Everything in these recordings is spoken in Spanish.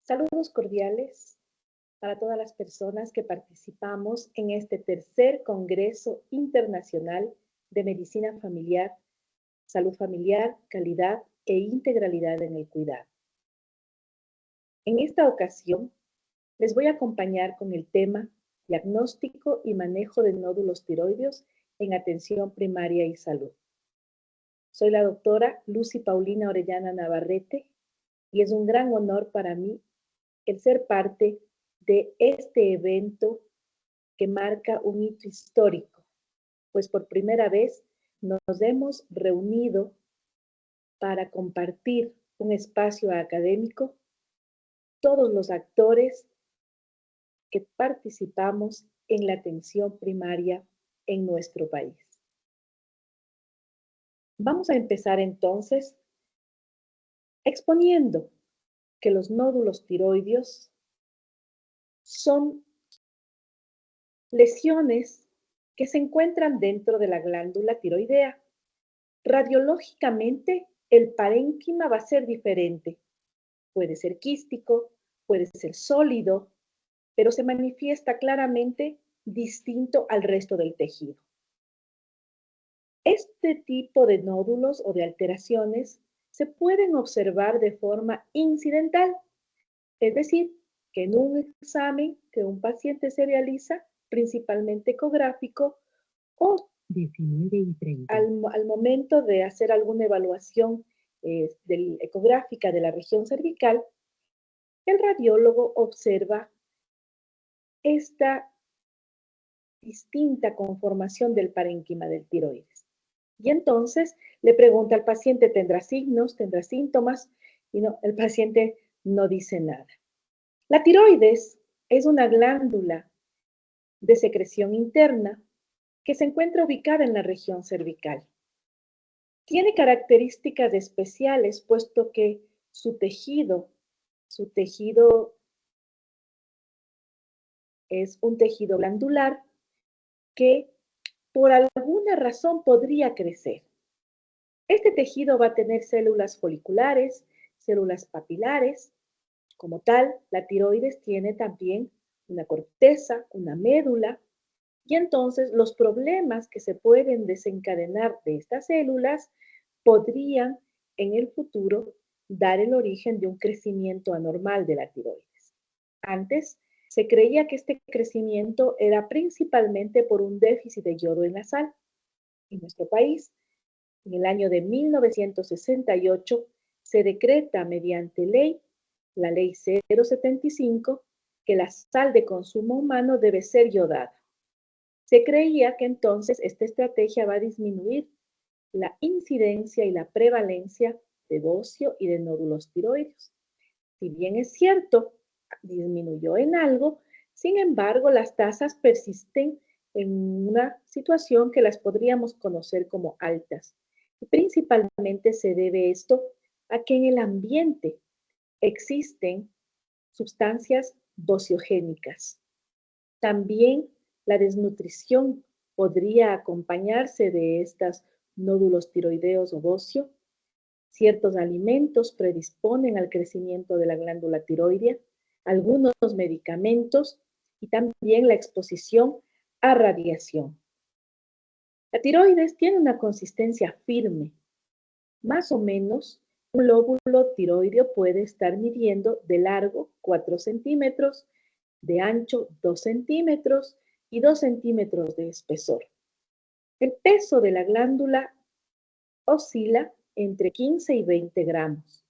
Saludos cordiales para todas las personas que participamos en este tercer Congreso Internacional de Medicina Familiar, Salud Familiar, Calidad e Integralidad en el Cuidado. En esta ocasión, les voy a acompañar con el tema Diagnóstico y manejo de nódulos tiroideos en atención primaria y salud. Soy la doctora Lucy Paulina Orellana Navarrete y es un gran honor para mí el ser parte de este evento que marca un hito histórico, pues por primera vez nos hemos reunido para compartir un espacio académico, todos los actores que participamos en la atención primaria en nuestro país. Vamos a empezar entonces exponiendo que los nódulos tiroideos son lesiones que se encuentran dentro de la glándula tiroidea. Radiológicamente, el parénquima va a ser diferente. Puede ser quístico, puede ser sólido, pero se manifiesta claramente distinto al resto del tejido. Este tipo de nódulos o de alteraciones se pueden observar de forma incidental, es decir, que en un examen que un paciente se realiza, principalmente ecográfico, o 19:30. al momento de hacer alguna evaluación ecográfica de la región cervical, el radiólogo observa esta distinta conformación del parénquima del tiroides. Y entonces le pregunta al paciente, ¿tendrá signos, tendrá síntomas? Y no, el paciente no dice nada. La tiroides es una glándula de secreción interna que se encuentra ubicada en la región cervical. Tiene características especiales, puesto que su tejido es un tejido glandular que por alguna razón podría crecer. Este tejido va a tener células foliculares, células papilares. Como tal, la tiroides tiene también una corteza, una médula, y entonces los problemas que se pueden desencadenar de estas células podrían en el futuro dar el origen de un crecimiento anormal de la tiroides. Antes se creía que este crecimiento era principalmente por un déficit de yodo en la sal. En nuestro país, en el año de 1968, se decreta mediante ley, la ley 075, que la sal de consumo humano debe ser yodada. Se creía que entonces esta estrategia va a disminuir la incidencia y la prevalencia de bocio y de nódulos tiroideos. Si bien es cierto, disminuyó en algo, sin embargo, las tasas persisten en una situación que las podríamos conocer como altas. Y principalmente se debe esto a que en el ambiente existen sustancias bociogénicas. También la desnutrición podría acompañarse de estos nódulos tiroideos o bocio. Ciertos alimentos predisponen al crecimiento de la glándula tiroidea, algunos medicamentos y también la exposición a radiación. La tiroides tiene una consistencia firme. Más o menos, un lóbulo tiroideo puede estar midiendo de largo 4 centímetros, de ancho 2 centímetros y 2 centímetros de espesor. El peso de la glándula oscila entre 15 y 20 gramos.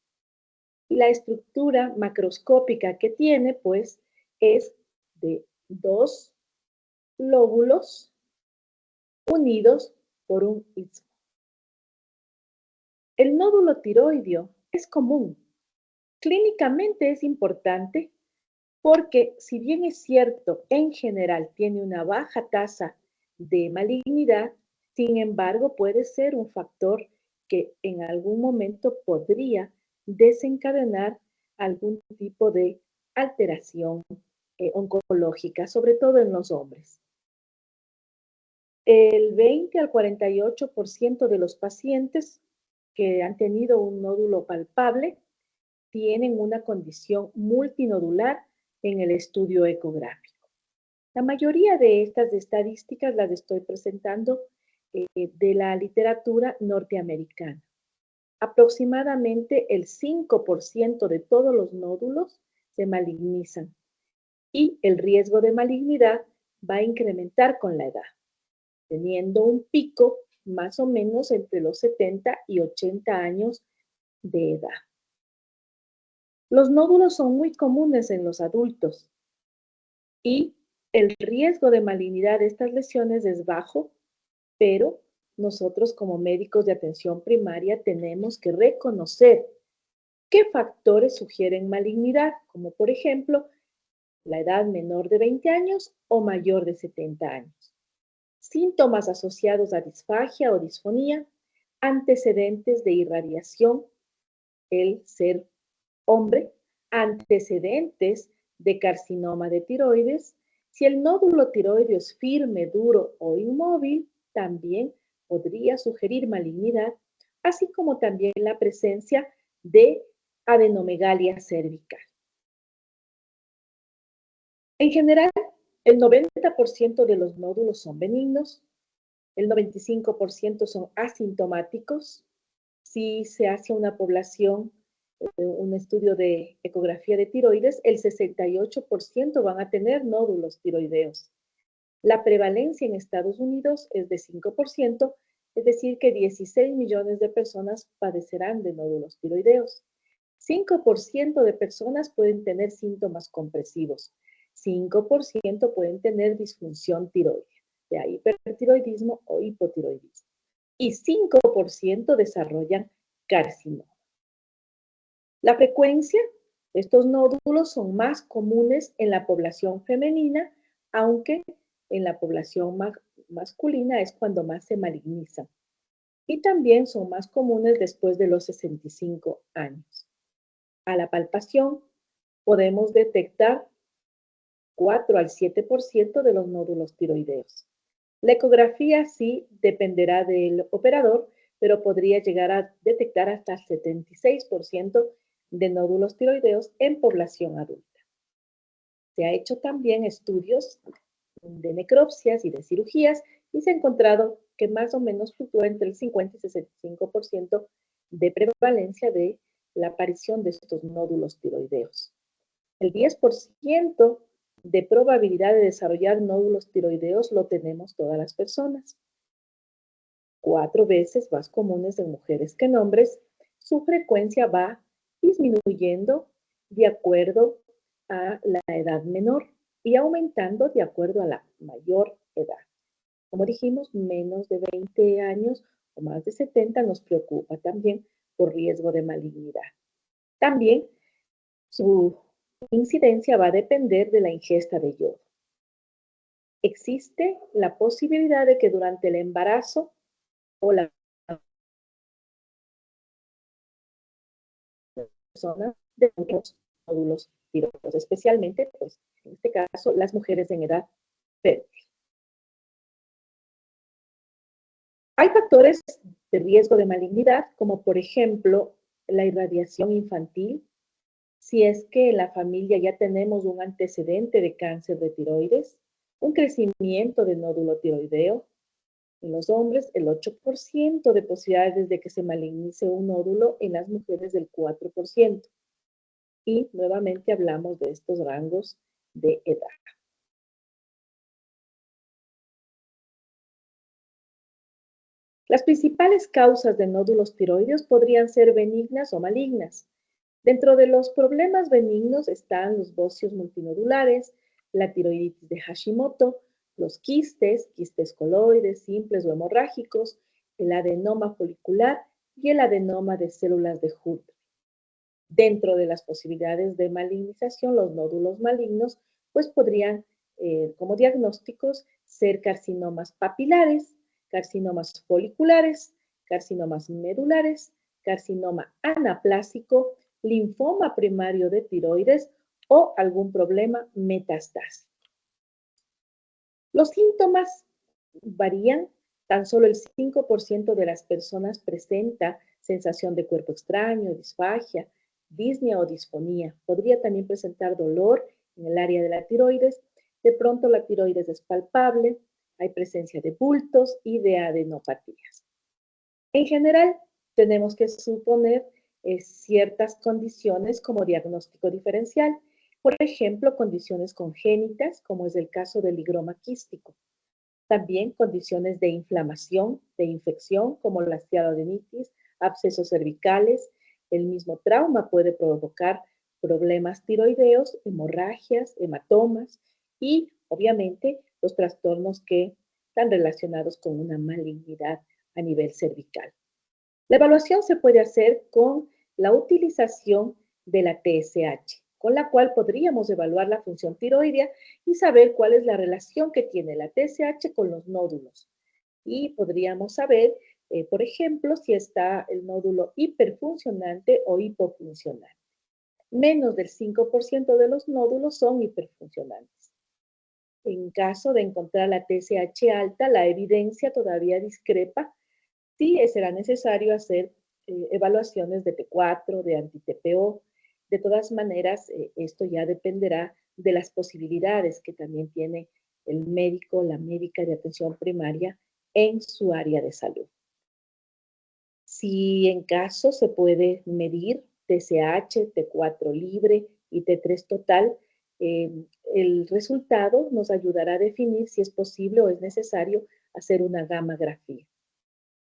Y la estructura macroscópica que tiene, pues, es de 2 lóbulos unidos por un istmo. El nódulo tiroideo es común. Clínicamente es importante porque, si bien es cierto, en general tiene una baja tasa de malignidad, sin embargo, puede ser un factor que en algún momento podría desencadenar algún tipo de alteración oncológica, sobre todo en los hombres. El 20 al 48% de los pacientes que han tenido un nódulo palpable tienen una condición multinodular en el estudio ecográfico. La mayoría de estas estadísticas las estoy presentando de la literatura norteamericana. Aproximadamente el 5% de todos los nódulos se malignizan y el riesgo de malignidad va a incrementar con la edad, teniendo un pico más o menos entre los 70 y 80 años de edad. Los nódulos son muy comunes en los adultos y el riesgo de malignidad de estas lesiones es bajo, pero nosotros como médicos de atención primaria tenemos que reconocer qué factores sugieren malignidad, como por ejemplo la edad menor de 20 años o mayor de 70 años. Síntomas asociados a disfagia o disfonía, antecedentes de irradiación, el ser hombre, antecedentes de carcinoma de tiroides. Si el nódulo tiroideo es firme, duro o inmóvil, también podría sugerir malignidad, así como también la presencia de adenomegalia cervical. En general, el 90% de los nódulos son benignos, el 95% son asintomáticos. Si se hace una población, un estudio de ecografía de tiroides, el 68% van a tener nódulos tiroideos. La prevalencia en Estados Unidos es de 5%, es decir, que 16 millones de personas padecerán de nódulos tiroideos. 5% de personas pueden tener síntomas compresivos. 5% pueden tener disfunción tiroidea, sea hipertiroidismo o hipotiroidismo. Y 5% desarrollan carcinoma. La frecuencia de estos nódulos son más comunes en la población femenina, aunque en la población masculina es cuando más se malignizan. Y también son más comunes después de los 65 años. A la palpación podemos detectar 4 al 7% de los nódulos tiroideos. La ecografía sí dependerá del operador, pero podría llegar a detectar hasta el 76% de nódulos tiroideos en población adulta. Se ha hecho también estudios de necropsias y de cirugías y se ha encontrado que más o menos fluctúa entre el 50 y 65% de prevalencia de la aparición de estos nódulos tiroideos. El 10% de probabilidad de desarrollar nódulos tiroideos lo tenemos todas las personas. 4 veces más comunes en mujeres que en hombres. Su frecuencia va disminuyendo de acuerdo a la edad menor y aumentando de acuerdo a la mayor edad. Como dijimos, menos de 20 años o más de 70 nos preocupa también por riesgo de malignidad. También su incidencia va a depender de la ingesta de yodo. Existe la posibilidad de que durante el embarazo o la persona de muchos nódulos tiroideos, especialmente, pues, en este caso, las mujeres en edad fértil. Hay factores de riesgo de malignidad, como por ejemplo la irradiación infantil, si es que en la familia ya tenemos un antecedente de cáncer de tiroides, un crecimiento de nódulo tiroideo. En los hombres, el 8% de posibilidades de que se malignice un nódulo, en las mujeres del 4%. Y nuevamente hablamos de estos rangos de edad. Las principales causas de nódulos tiroideos podrían ser benignas o malignas. Dentro de los problemas benignos están los bocios multinodulares, la tiroiditis de Hashimoto, los quistes coloides, simples o hemorrágicos, el adenoma folicular y el adenoma de células de Hut. Dentro de las posibilidades de malignización, los nódulos malignos, pues podrían, como diagnósticos, ser carcinomas papilares, carcinomas foliculares, carcinomas medulares, carcinoma anaplásico, linfoma primario de tiroides o algún problema metastásico. Los síntomas varían. Tan solo el 5% de las personas presenta sensación de cuerpo extraño, disfagia, disnea o disfonía. Podría también presentar dolor en el área de la tiroides. De pronto la tiroides es palpable, hay presencia de bultos y de adenopatías. En general, tenemos que suponer ciertas condiciones como diagnóstico diferencial. Por ejemplo, condiciones congénitas, como es el caso del higroma quístico. También condiciones de inflamación, de infección, como la histiadenitis, abscesos cervicales. El mismo trauma puede provocar problemas tiroideos, hemorragias, hematomas y, obviamente, los trastornos que están relacionados con una malignidad a nivel cervical. La evaluación se puede hacer con la utilización de la TSH, con la cual podríamos evaluar la función tiroidea y saber cuál es la relación que tiene la TSH con los nódulos. Y podríamos saber, por ejemplo, si está el nódulo hiperfuncionante o hipofuncionante. Menos del 5% de los nódulos son hiperfuncionantes. En caso de encontrar la TSH alta, la evidencia todavía discrepa. Sí, será necesario hacer evaluaciones de T4, de anti-TPO. De todas maneras, esto ya dependerá de las posibilidades que también tiene el médico, la médica de atención primaria en su área de salud. Si en caso se puede medir TSH, T4 libre y T3 total, el resultado nos ayudará a definir si es posible o es necesario hacer una gammagrafía.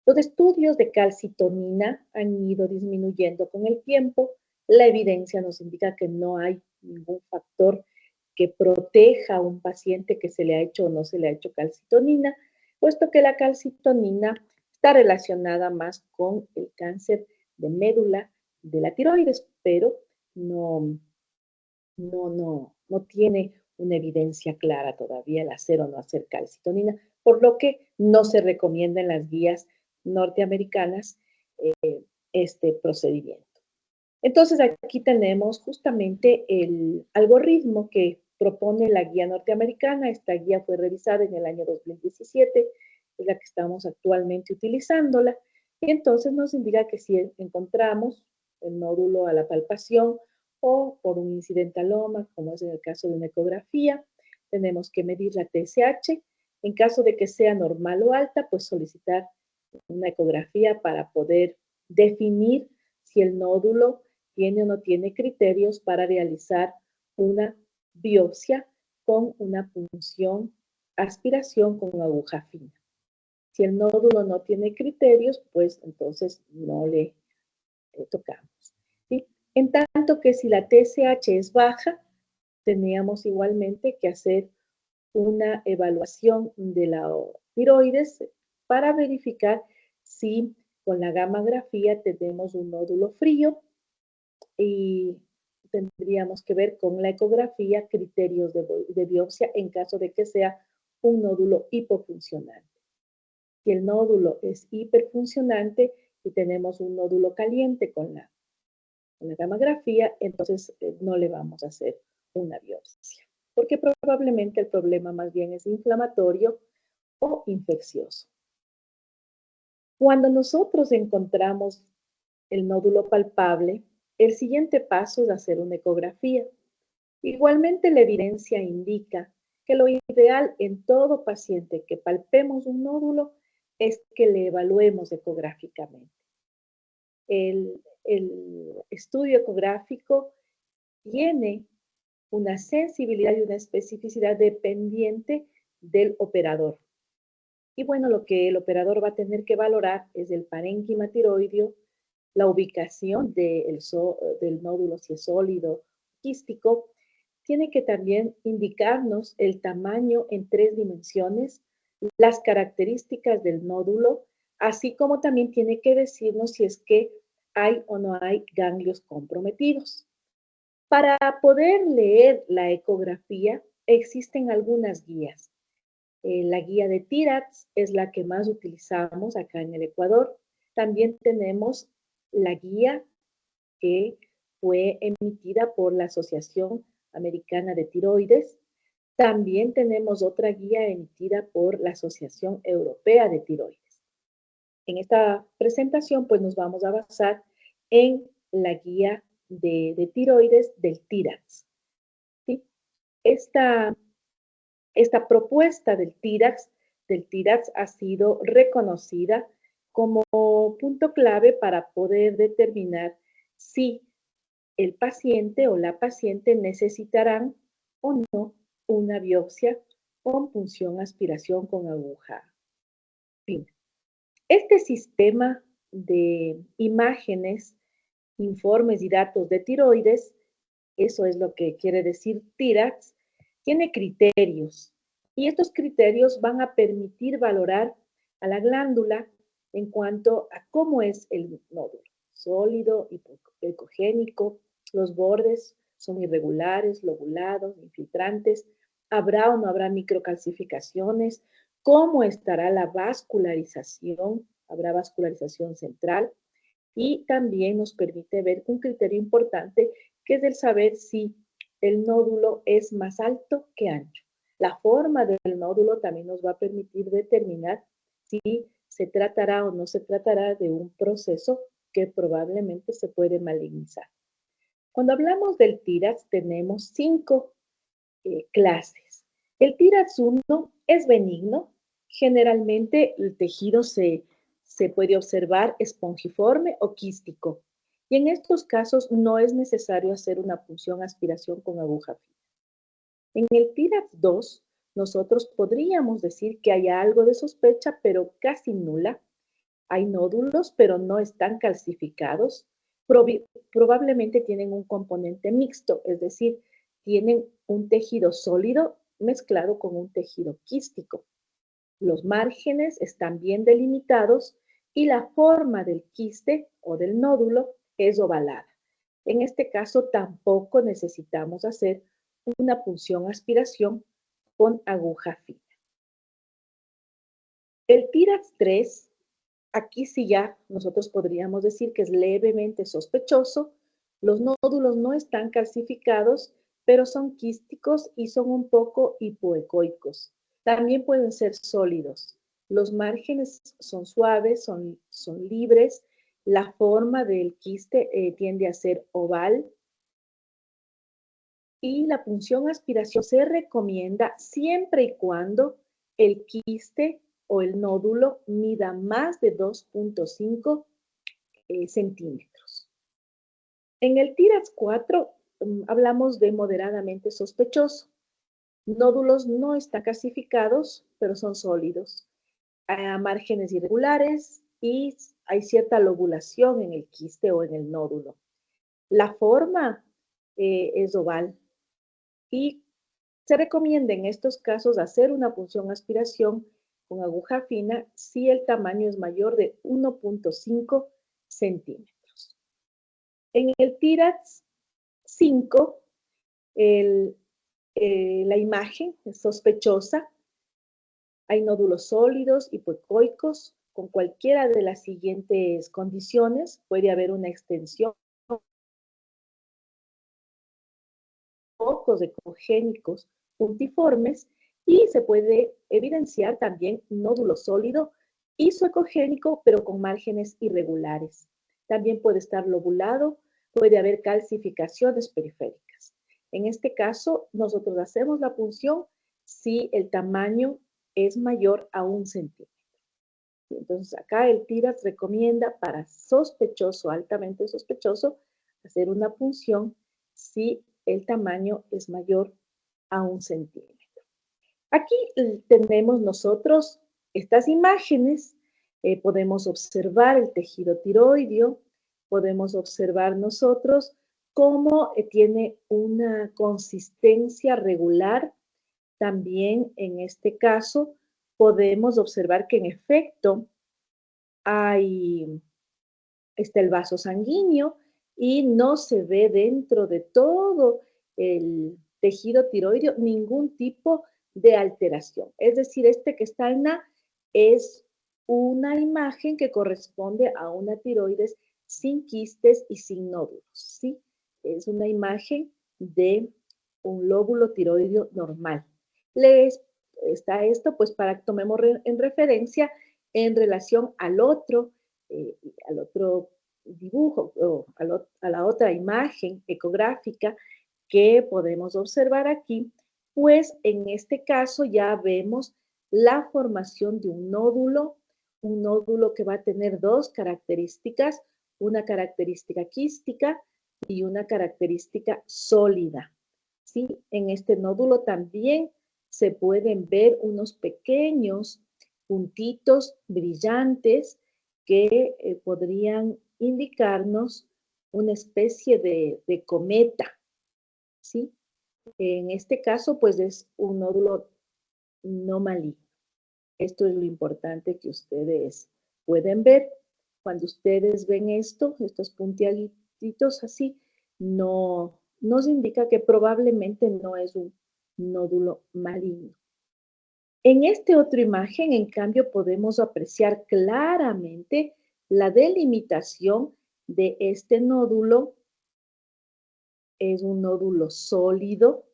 Los estudios de calcitonina han ido disminuyendo con el tiempo. La evidencia nos indica que no hay ningún factor que proteja a un paciente que se le ha hecho o no se le ha hecho calcitonina, puesto que la calcitonina está relacionada más con el cáncer de médula de la tiroides, pero no tiene una evidencia clara todavía el hacer o no hacer calcitonina, por lo que no se recomienda en las guías norteamericanas este procedimiento. Entonces aquí tenemos justamente el algoritmo que propone la guía norteamericana. Esta guía fue revisada en el año 2017, es la que estamos actualmente utilizándola, y entonces nos indica que si encontramos el nódulo a la palpación o por un incidentaloma, como es en el caso de una ecografía, tenemos que medir la TSH. En caso de que sea normal o alta, pues solicitar una ecografía para poder definir si el nódulo tiene o no tiene criterios para realizar una biopsia con una punción, aspiración con una aguja fina. Si el nódulo no tiene criterios, pues entonces no le tocamos. ¿Sí? En tanto que si la TSH es baja, teníamos igualmente que hacer una evaluación de la tiroides para verificar si con la gammagrafía tenemos un nódulo frío y tendríamos que ver con la ecografía criterios de biopsia en caso de que sea un nódulo hipofuncionante. Si el nódulo es hiperfuncionante y tenemos un nódulo caliente con la gammagrafía, entonces no le vamos a hacer una biopsia, porque probablemente el problema más bien es inflamatorio o infeccioso. Cuando nosotros encontramos el nódulo palpable, el siguiente paso es hacer una ecografía. Igualmente, la evidencia indica que lo ideal en todo paciente que palpemos un nódulo es que le evaluemos ecográficamente. El estudio ecográfico tiene una sensibilidad y una especificidad dependiente del operador. Y bueno, lo que el operador va a tener que valorar es el parénquima tiroideo, la ubicación del nódulo, si es sólido, quístico. Tiene que también indicarnos el tamaño en 3 dimensiones, las características del nódulo, así como también tiene que decirnos si es que hay o no hay ganglios comprometidos. Para poder leer la ecografía, existen algunas guías. La guía de TIRADS es la que más utilizamos acá en el Ecuador. También tenemos la guía que fue emitida por la Asociación Americana de Tiroides. También tenemos otra guía emitida por la Asociación Europea de Tiroides. En esta presentación, pues nos vamos a basar en la guía de tiroides del TIRAX, ¿sí? Esta propuesta del TIRAX ha sido reconocida como punto clave para poder determinar si el paciente o la paciente necesitarán o no una biopsia con punción aspiración con aguja fina. Este sistema de imágenes, informes y datos de tiroides, eso es lo que quiere decir TIRAX, tiene criterios y estos criterios van a permitir valorar a la glándula en cuanto a cómo es el nódulo, sólido, ecogénico, los bordes son irregulares, lobulados, infiltrantes, habrá o no habrá microcalcificaciones, cómo estará la vascularización, habrá vascularización central y también nos permite ver un criterio importante que es el saber si el nódulo es más alto que ancho. La forma del nódulo también nos va a permitir determinar si se tratará o no se tratará de un proceso que probablemente se puede malignizar. Cuando hablamos del TIRAX tenemos 5 clases. El TIRAX 1 es benigno, generalmente el tejido se puede observar espongiforme o quístico. Y en estos casos no es necesario hacer una punción aspiración con aguja fina. En el TIRAX 2, nosotros podríamos decir que hay algo de sospecha, pero casi nula. Hay nódulos, pero no están calcificados. Probablemente tienen un componente mixto, es decir, tienen un tejido sólido mezclado con un tejido quístico. Los márgenes están bien delimitados y la forma del quiste o del nódulo es ovalada. En este caso tampoco necesitamos hacer una punción aspiración con aguja fina. El TIRAX 3, aquí sí ya nosotros podríamos decir que es levemente sospechoso. Los nódulos no están calcificados, pero son quísticos y son un poco hipoecoicos. También pueden ser sólidos. Los márgenes son suaves, son libres. La forma del quiste tiende a ser oval. Y la punción aspiración se recomienda siempre y cuando el quiste o el nódulo mida más de 2.5 centímetros. En el TIRAX 4 hablamos de moderadamente sospechoso. Nódulos no están calcificados, pero son sólidos. Hay márgenes irregulares y hay cierta lobulación en el quiste o en el nódulo. La forma es oval y se recomienda en estos casos hacer una punción aspiración con aguja fina si el tamaño es mayor de 1.5 centímetros. En el TIRAX 5, la imagen es sospechosa. Hay nódulos sólidos, hipoecoicos, con cualquiera de las siguientes condiciones. Puede haber una extensión, focos ecogénicos puntiformes y se puede evidenciar también nódulo sólido isoecogénico, pero con márgenes irregulares. También puede estar lobulado, puede haber calcificaciones periféricas. En este caso, nosotros hacemos la punción si el tamaño es mayor a 1 centímetro. Entonces, acá el TIRAX recomienda para sospechoso, altamente sospechoso, hacer una punción si el tamaño es mayor a 1 centímetro. Aquí tenemos nosotros estas imágenes, podemos observar el tejido tiroideo, podemos observar nosotros cómo tiene una consistencia regular. También en este caso podemos observar que en efecto está el vaso sanguíneo y no se ve dentro de todo el tejido tiroideo ningún tipo de alteración. Es decir, este que está en A es una imagen que corresponde a una tiroides sin quistes y sin nódulos, ¿sí? Es una imagen de un lóbulo tiroideo normal. Está esto, pues para que tomemos en referencia en relación al otro dibujo o a la otra imagen ecográfica que podemos observar aquí, pues en este caso ya vemos la formación de un nódulo que va a tener dos características, una característica quística y una característica sólida. ¿Sí? En este nódulo también se pueden ver unos pequeños puntitos brillantes que podrían indicarnos una especie de cometa, ¿sí? En este caso, pues es un nódulo no maligno. Esto es lo importante que ustedes pueden ver. Cuando ustedes ven esto, estos puntiaguitos así, no nos indica que probablemente no es un nódulo maligno. En esta otra imagen, en cambio, podemos apreciar claramente la delimitación de este nódulo. Es un nódulo sólido,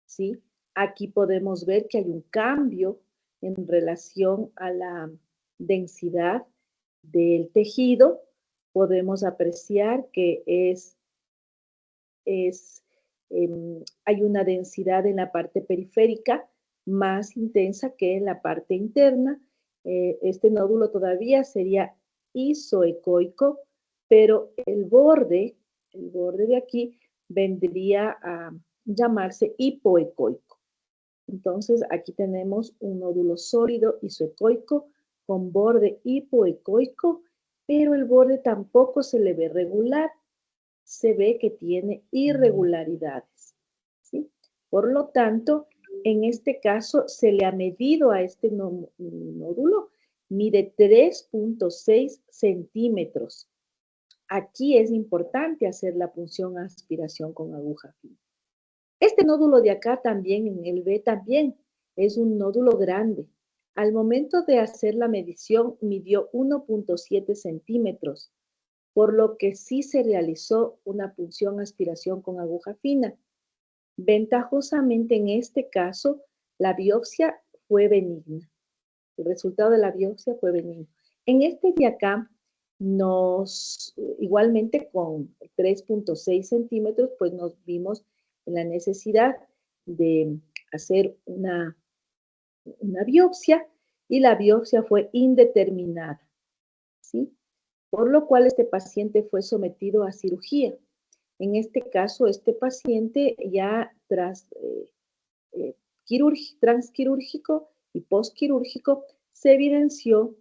¿sí? Aquí podemos ver que hay un cambio en relación a la densidad del tejido. Podemos apreciar que hay una densidad en la parte periférica más intensa que en la parte interna. Este nódulo todavía sería isoecoico, pero el borde de aquí vendría a llamarse hipoecoico. Entonces, aquí tenemos un nódulo sólido isoecoico con borde hipoecoico, pero el borde tampoco se le ve regular, se ve que tiene irregularidades, ¿sí? Por lo tanto, en este caso se le ha medido a este nódulo, mide 3.6 centímetros. Aquí es importante hacer la punción aspiración con aguja fina. Este nódulo de acá también, en el B también, es un nódulo grande. Al momento de hacer la medición, midió 1.7 centímetros, por lo que sí se realizó una punción aspiración con aguja fina. Ventajosamente en este caso, la biopsia fue benigna. El resultado de la biopsia fue benigno. En este de acá, igualmente con 3.6 centímetros, pues nos vimos en la necesidad de hacer una biopsia y la biopsia fue indeterminada, ¿sí? Por lo cual este paciente fue sometido a cirugía. En este caso, este paciente ya transquirúrgico y postquirúrgico se evidenció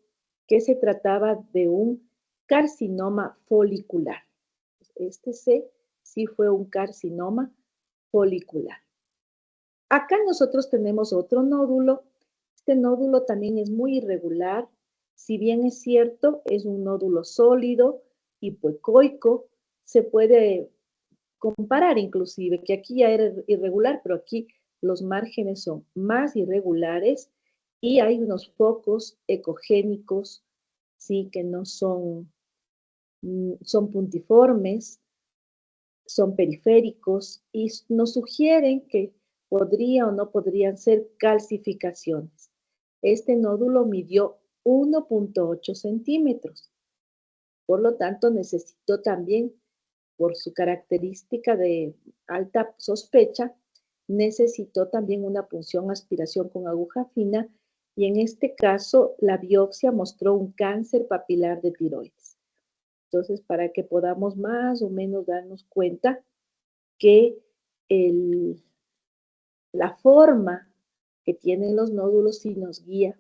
que se trataba de un carcinoma folicular. Este sí fue un carcinoma folicular. Acá nosotros tenemos otro nódulo. Este nódulo también es muy irregular. Si bien es cierto, es un nódulo sólido, hipoecoico, se puede comparar inclusive, que aquí ya era irregular, pero aquí los márgenes son más irregulares y hay unos focos ecogénicos, sí, que no son, son puntiformes, son periféricos y nos sugieren que podría o no podrían ser calcificaciones. Este nódulo midió 1.8 centímetros. Por lo tanto, necesitó también, por su característica de alta sospecha, necesitó también una punción aspiración con aguja fina y en este caso la biopsia mostró un cáncer papilar de tiroides. Entonces, para que podamos más o menos darnos cuenta que la forma que tienen los nódulos sí nos guía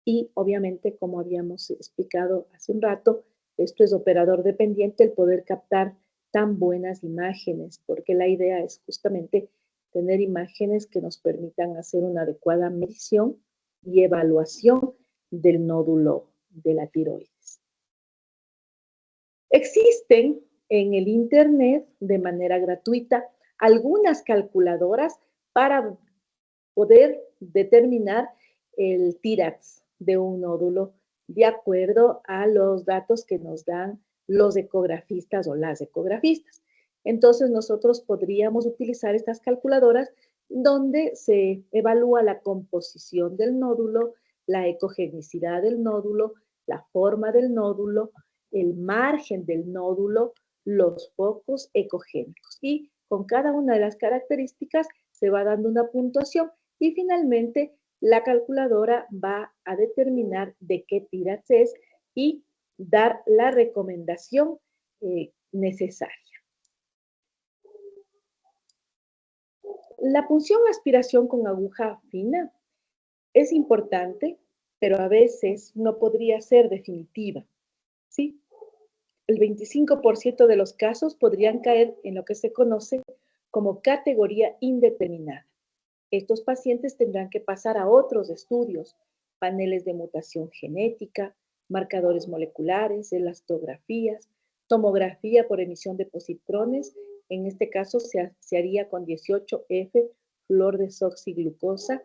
y obviamente, como habíamos explicado hace un rato, esto es operador dependiente el poder captar tan buenas imágenes, porque la idea es justamente tener imágenes que nos permitan hacer una adecuada medición y evaluación del nódulo de la tiroides. Existen en el Internet de manera gratuita algunas calculadoras para poder determinar el TIRAX de un nódulo de acuerdo a los datos que nos dan los ecografistas o las ecografistas. Entonces nosotros podríamos utilizar estas calculadoras donde se evalúa la composición del nódulo, la ecogenicidad del nódulo, la forma del nódulo, el margen del nódulo, los focos ecogénicos. Y con cada una de las características se va dando una puntuación y finalmente la calculadora va a determinar de qué tiras es y dar la recomendación necesaria. La punción aspiración con aguja fina es importante, pero a veces no podría ser definitiva. ¿Sí? El 25% de los casos podrían caer en lo que se conoce como categoría indeterminada. Estos pacientes tendrán que pasar a otros estudios, paneles de mutación genética, marcadores moleculares, elastografías, tomografía por emisión de positrones. En este caso se haría con 18F, fluordesoxiglucosa.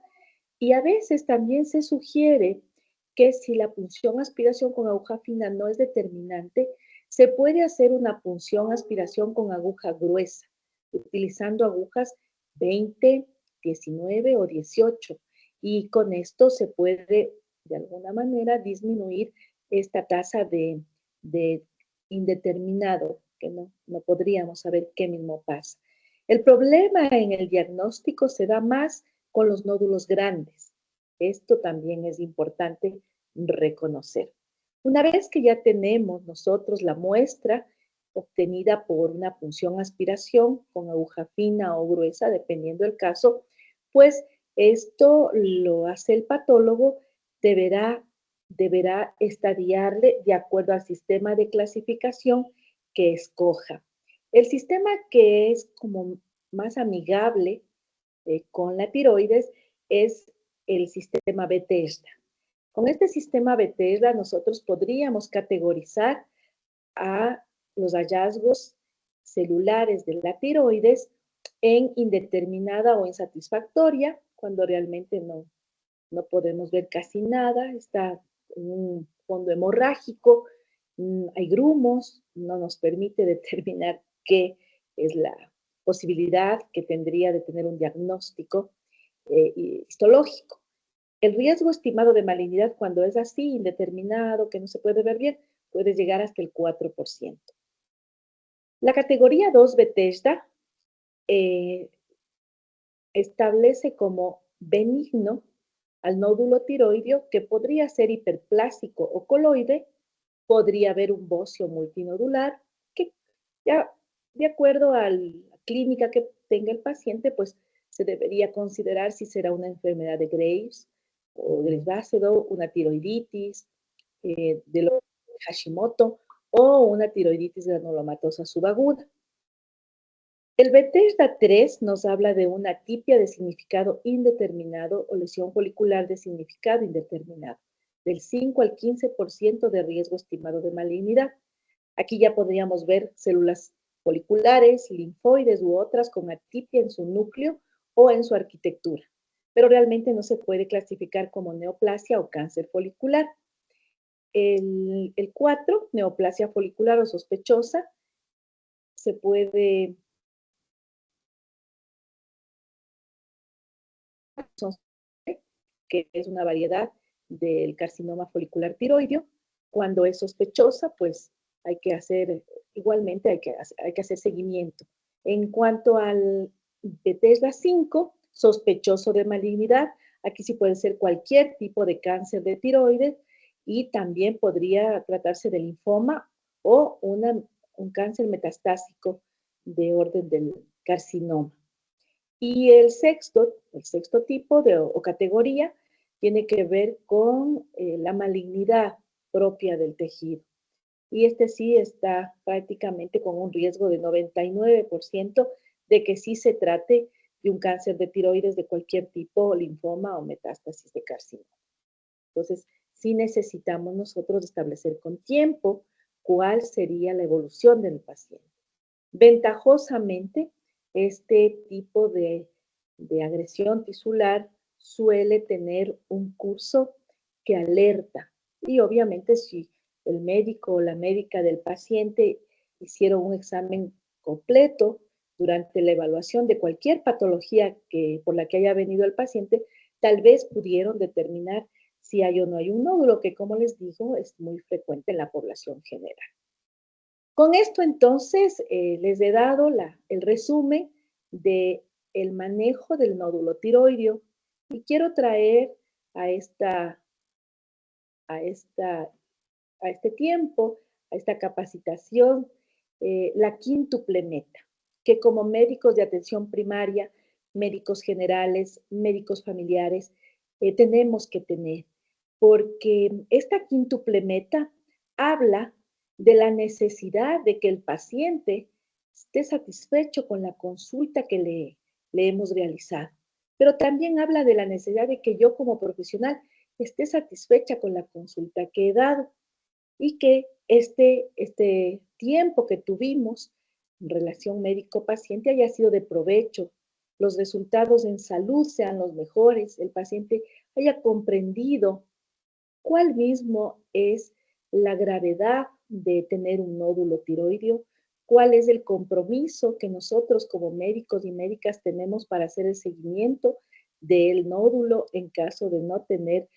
Y a veces también se sugiere que si la punción aspiración con aguja fina no es determinante, se puede hacer una punción aspiración con aguja gruesa, utilizando agujas 20, 19 o 18. Y con esto se puede, de alguna manera, disminuir esta tasa de indeterminado, que no podríamos saber qué mismo pasa. El problema en el diagnóstico se da más con los nódulos grandes. Esto también es importante reconocer. Una vez que ya tenemos nosotros la muestra obtenida por una punción aspiración con aguja fina o gruesa, dependiendo del caso, pues esto lo hace el patólogo, deberá estadiarle de acuerdo al sistema de clasificación que escoja. El sistema que es como más amigable con la tiroides es el sistema Bethesda. Con este sistema Bethesda nosotros podríamos categorizar a los hallazgos celulares de la tiroides en indeterminada o insatisfactoria, cuando realmente no podemos ver casi nada, está en un fondo hemorrágico, hay grumos, no nos permite determinar qué es la posibilidad que tendría de tener un diagnóstico histológico. El riesgo estimado de malignidad cuando es así, indeterminado, que no se puede ver bien, puede llegar hasta el 4%. La categoría 2 Bethesda establece como benigno al nódulo tiroideo que podría ser hiperplásico o coloide, podría haber un bocio multinodular, que ya de acuerdo a la clínica que tenga el paciente, pues se debería considerar si será una enfermedad de Graves o Graves-Basedow, una tiroiditis, de Hashimoto o una tiroiditis granulomatosa subaguda. El Bethesda 3 nos habla de una atipia de significado indeterminado o lesión folicular de significado indeterminado, del 5 al 15% de riesgo estimado de malignidad. Aquí ya podríamos ver células foliculares, linfoides u otras con atipia en su núcleo o en su arquitectura, pero realmente no se puede clasificar como neoplasia o cáncer folicular. El 4, neoplasia folicular o sospechosa, se puede que es una variedad del carcinoma folicular tiroideo. Cuando es sospechosa, pues hay que hacer, igualmente hay que hacer seguimiento. En cuanto al Bethesda 5, sospechoso de malignidad, aquí sí puede ser cualquier tipo de cáncer de tiroides y también podría tratarse de linfoma o un cáncer metastásico de orden del carcinoma. Y el sexto tipo o categoría tiene que ver con la malignidad propia del tejido. Y este sí está prácticamente con un riesgo de 99% de que sí se trate de un cáncer de tiroides de cualquier tipo, linfoma o metástasis de carcinoma. Entonces, sí necesitamos nosotros establecer con tiempo cuál sería la evolución del paciente. Ventajosamente, este tipo de agresión tisular suele tener un curso que alerta. Y obviamente si el médico o la médica del paciente hicieron un examen completo durante la evaluación de cualquier patología por la que haya venido el paciente, tal vez pudieron determinar si hay o no hay un nódulo, que como les digo, es muy frecuente en la población general. Con esto entonces les he dado el resumen del manejo del nódulo tiroideo y quiero traer a, esta, a, esta, a este tiempo, a esta capacitación, la quíntuple meta, que como médicos de atención primaria, médicos generales, médicos familiares, tenemos que tener, porque esta quíntuple meta habla de la necesidad de que el paciente esté satisfecho con la consulta que le hemos realizado, pero también habla de la necesidad de que yo como profesional esté satisfecha con la consulta que he dado y que este tiempo que tuvimos en relación médico-paciente haya sido de provecho, los resultados en salud sean los mejores, el paciente haya comprendido cuál mismo es la gravedad de tener un nódulo tiroideo, cuál es el compromiso que nosotros como médicos y médicas tenemos para hacer el seguimiento del nódulo en caso de no tener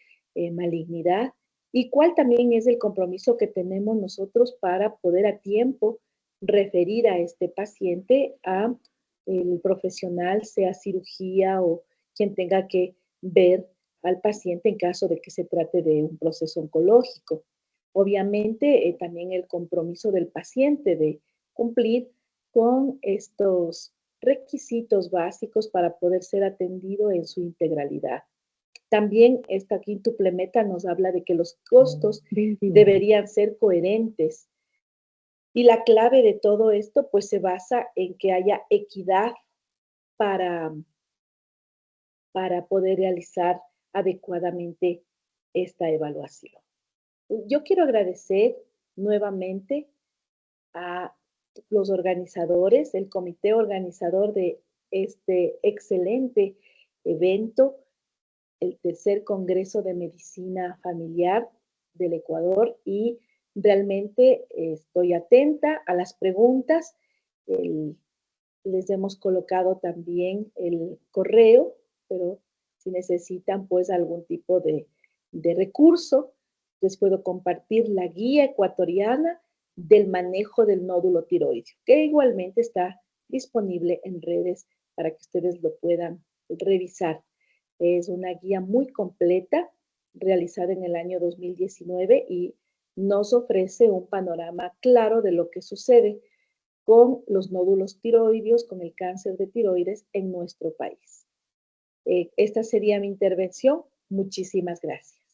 malignidad y cuál también es el compromiso que tenemos nosotros para poder a tiempo referir a este paciente a el profesional, sea cirugía o quien tenga que ver al paciente en caso de que se trate de un proceso oncológico. Obviamente, también el compromiso del paciente de cumplir con estos requisitos básicos para poder ser atendido en su integralidad. También esta quíntuple meta nos habla de que los costos deberían ser coherentes. Y la clave de todo esto, pues se basa en que haya equidad para, para poder realizar adecuadamente esta evaluación. Yo quiero agradecer nuevamente a los organizadores, el comité organizador de este excelente evento, el tercer Congreso de Medicina Familiar del Ecuador, y realmente estoy atenta a las preguntas. Les hemos colocado también el correo, pero si necesitan pues algún tipo de recurso, les puedo compartir la guía ecuatoriana del manejo del nódulo tiroideo, que igualmente está disponible en redes para que ustedes lo puedan revisar. Es una guía muy completa, realizada en el año 2019 y nos ofrece un panorama claro de lo que sucede con los nódulos tiroideos, con el cáncer de tiroides en nuestro país. Esta sería mi intervención. Muchísimas gracias.